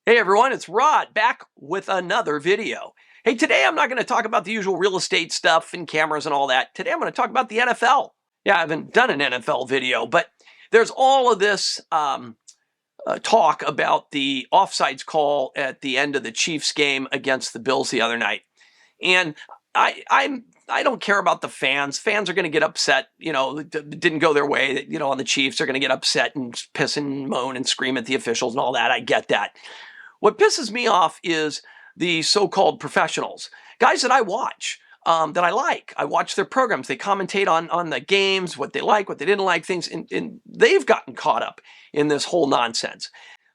Hey everyone, it's Rod back with another video. Hey, today I'm not going to talk about the usual real estate stuff and cameras and all that. Today I'm going to talk about the NFL. Yeah, I haven't done an NFL video, but there's all of this talk about the offsides call at the end of the Chiefs game against the Bills the other night. And I don't care about the fans. Fans are going to get upset. It didn't go their way. On the Chiefs, they're going to get upset and piss and moan and scream at the officials and all that. I get that. What pisses me off is the so-called professionals, guys that I watch, that I like. I watch their programs. They commentate on the games, what they like, what they didn't like, things, and they've gotten caught up in this whole nonsense.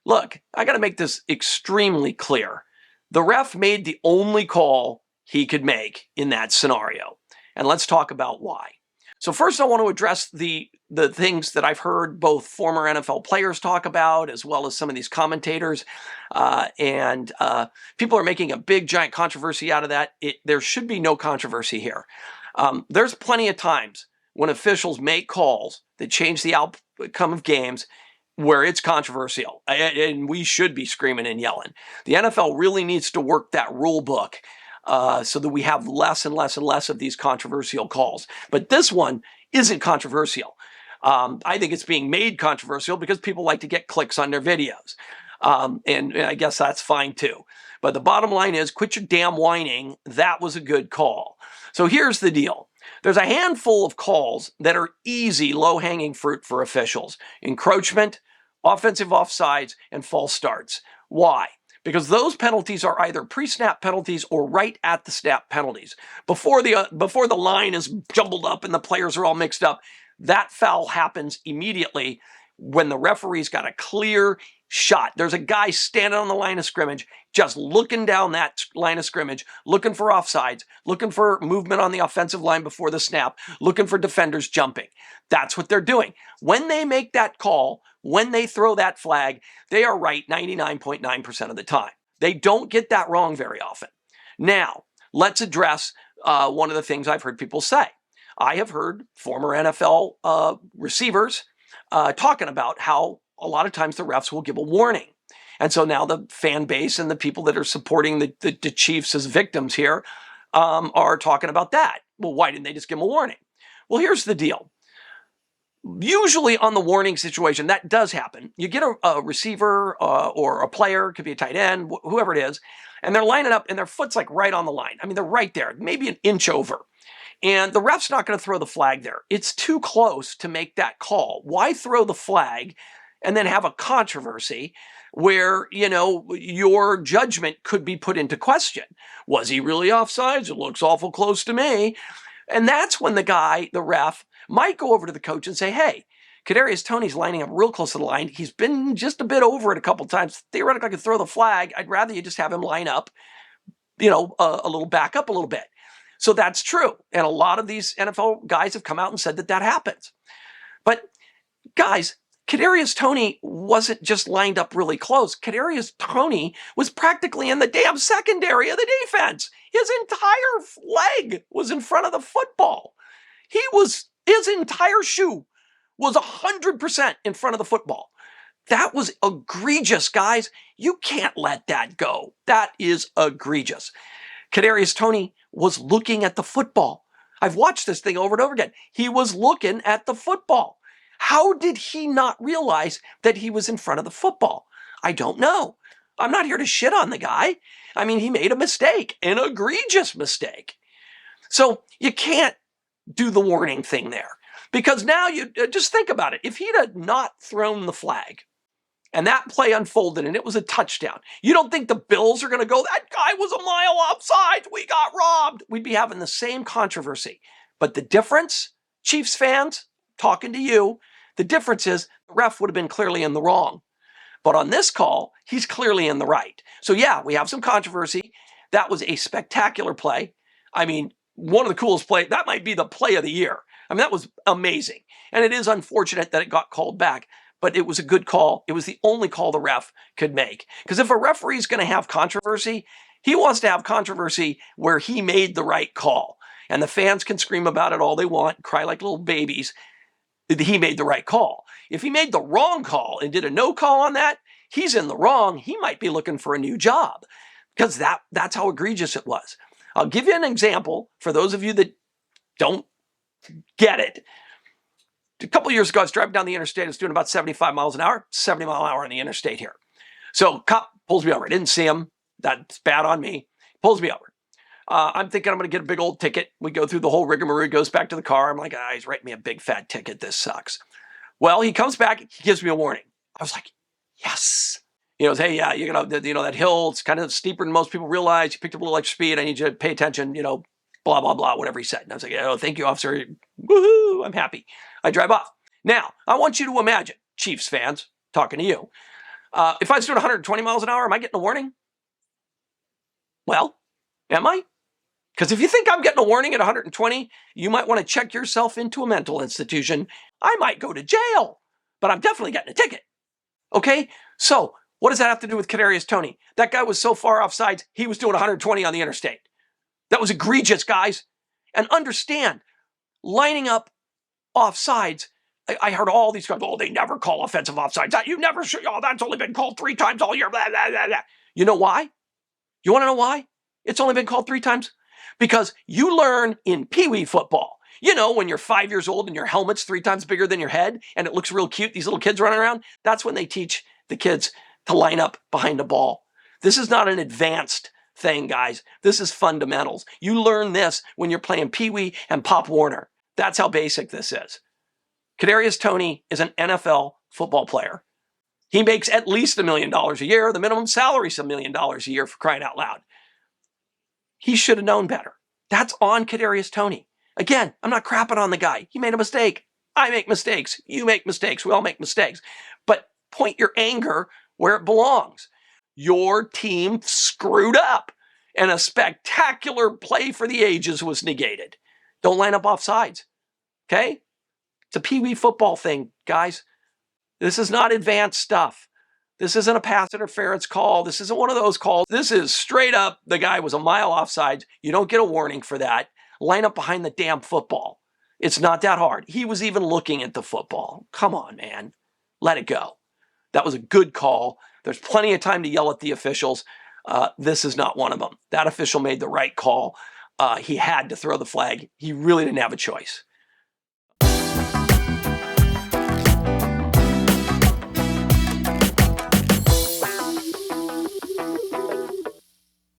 Look, I got to make this extremely clear. The ref made the only call he could make in that scenario, and let's talk about why. So first, I want to address the things that I've heard both former NFL players talk about, as well as some of these commentators, and people are making a big, giant controversy out of that. There should be no controversy here. There's plenty of times when officials make calls that change the outcome of games where it's controversial, and we should be screaming and yelling. The NFL really needs to work that rule book so that we have less and less and less of these controversial calls. But this one isn't controversial. I think it's being made controversial because people like to get clicks on their videos. And I guess that's fine too. But the bottom line is, quit your damn whining. That was a good call. So here's the deal. There's a handful of calls that are easy, low-hanging fruit for officials. Encroachment, offensive offsides, and false starts. Why? Because those penalties are either pre-snap penalties or right at the snap penalties. Before the line is jumbled up and the players are all mixed up, that foul happens immediately when the referee's got a clear shot. There's a guy standing on the line of scrimmage, just looking down that line of scrimmage, looking for offsides, looking for movement on the offensive line before the snap, looking for defenders jumping. That's what they're doing. When they make that call, when they throw that flag, they are right 99.9% of the time. They don't get that wrong very often. Now, let's address one of the things I've heard people say. I have heard former NFL receivers talking about how a lot of times the refs will give a warning. And so now the fan base and the people that are supporting the Chiefs as victims here are talking about that. Well, why didn't they just give them a warning? Well, here's the deal. Usually on the warning situation, that does happen. You get a receiver or a player, could be a tight end, whoever it is, and they're lining up and their foot's like right on the line. I mean, they're right there, maybe an inch over. And the ref's not going to throw the flag there. It's too close to make that call. Why throw the flag and then have a controversy where, your judgment could be put into question? Was he really offsides? It looks awful close to me. And that's when the ref, might go over to the coach and say, hey, Kadarius Toney's lining up real close to the line. He's been just a bit over it a couple times. Theoretically, I could throw the flag. I'd rather you just have him line up, a little back up a little bit. So that's true. And a lot of these NFL guys have come out and said that happens. But guys, Kadarius Toney wasn't just lined up really close. Kadarius Toney was practically in the damn secondary of the defense. His entire leg was in front of the football. His entire shoe was 100% in front of the football. That was egregious, guys. You can't let that go. That is egregious. Kadarius Toney was looking at the football. I've watched this thing over and over again. He was looking at the football. How did he not realize that he was in front of the football? I don't know. I'm not here to shit on the guy. I mean, he made a mistake, an egregious mistake. So you can't do the warning thing there. Because now you just think about it. If he'd have not thrown the flag and that play unfolded and it was a touchdown, you don't think the Bills are going to go, that guy was a mile offside, we got robbed? We'd be having the same controversy. But the difference, Chiefs fans, talking to you, the difference is the ref would have been clearly in the wrong. But on this call, he's clearly in the right. So yeah, we have some controversy. That was a spectacular play. I mean, one of the coolest plays. That might be the play of the year. I mean, that was amazing. And it is unfortunate that it got called back, but it was a good call. It was the only call the ref could make. Because if a referee is going to have controversy, he wants to have controversy where he made the right call. And the fans can scream about it all they want, cry like little babies. He made the right call. If he made the wrong call and did a no call on that, he's in the wrong. He might be looking for a new job because that's how egregious it was. I'll give you an example for those of you that don't get it. A couple years ago, I was driving down the interstate. I was doing about 75 miles an hour, 70 mile an hour on the interstate here. So cop pulls me over. I didn't see him. That's bad on me. Pulls me over. I'm thinking I'm going to get a big old ticket. We go through the whole rigmarole, goes back to the car. I'm like, he's writing me a big fat ticket. This sucks. Well, he comes back. He gives me a warning. I was like, yes. He goes, hey, yeah, you're going to, that hill, it's kind of steeper than most people realize. You picked up a little extra speed. I need you to pay attention, blah, blah, blah, whatever he said. And I was like, oh, thank you, officer. Woohoo, I'm happy. I drive off. Now, I want you to imagine, Chiefs fans, talking to you. If I was doing 120 miles an hour, am I getting a warning? Well, am I? Because if you think I'm getting a warning at 120, you might want to check yourself into a mental institution. I might go to jail, but I'm definitely getting a ticket. Okay? So, what does that have to do with Kadarius Toney? That guy was so far offsides, he was doing 120 on the interstate. That was egregious, guys. And understand, lining up offsides, I heard all these guys, they never call offensive offsides. You never should, that's only been called 3 times all year, blah, blah, blah, blah. You know why? You want to know why? It's only been called 3 times? Because you learn in Pee Wee football. When you're 5 years old and your helmet's 3 times bigger than your head and it looks real cute, these little kids running around, that's when they teach the kids to line up behind the ball. This is not an advanced thing, guys. This is fundamentals. You learn this when you're playing Pee Wee and Pop Warner. That's how basic this is. Kadarius Toney is an NFL football player. He makes at least $1 million a year. The minimum salary is $1 million a year, for crying out loud. He should have known better. That's on Kadarius Toney. Again, I'm not crapping on the guy. He made a mistake. I make mistakes. You make mistakes. We all make mistakes. But point your anger where it belongs. Your team screwed up, and a spectacular play for the ages was negated. Don't line up off sides. Okay? It's a Pee Wee football thing, guys. This is not advanced stuff. This isn't a pass interference call. This isn't one of those calls. This is straight up, the guy was a mile offsides. You don't get a warning for that. Line up behind the damn football. It's not that hard. He was even looking at the football. Come on, man. Let it go. That was a good call. There's plenty of time to yell at the officials. This is not one of them. That official made the right call. He had to throw the flag. He really didn't have a choice.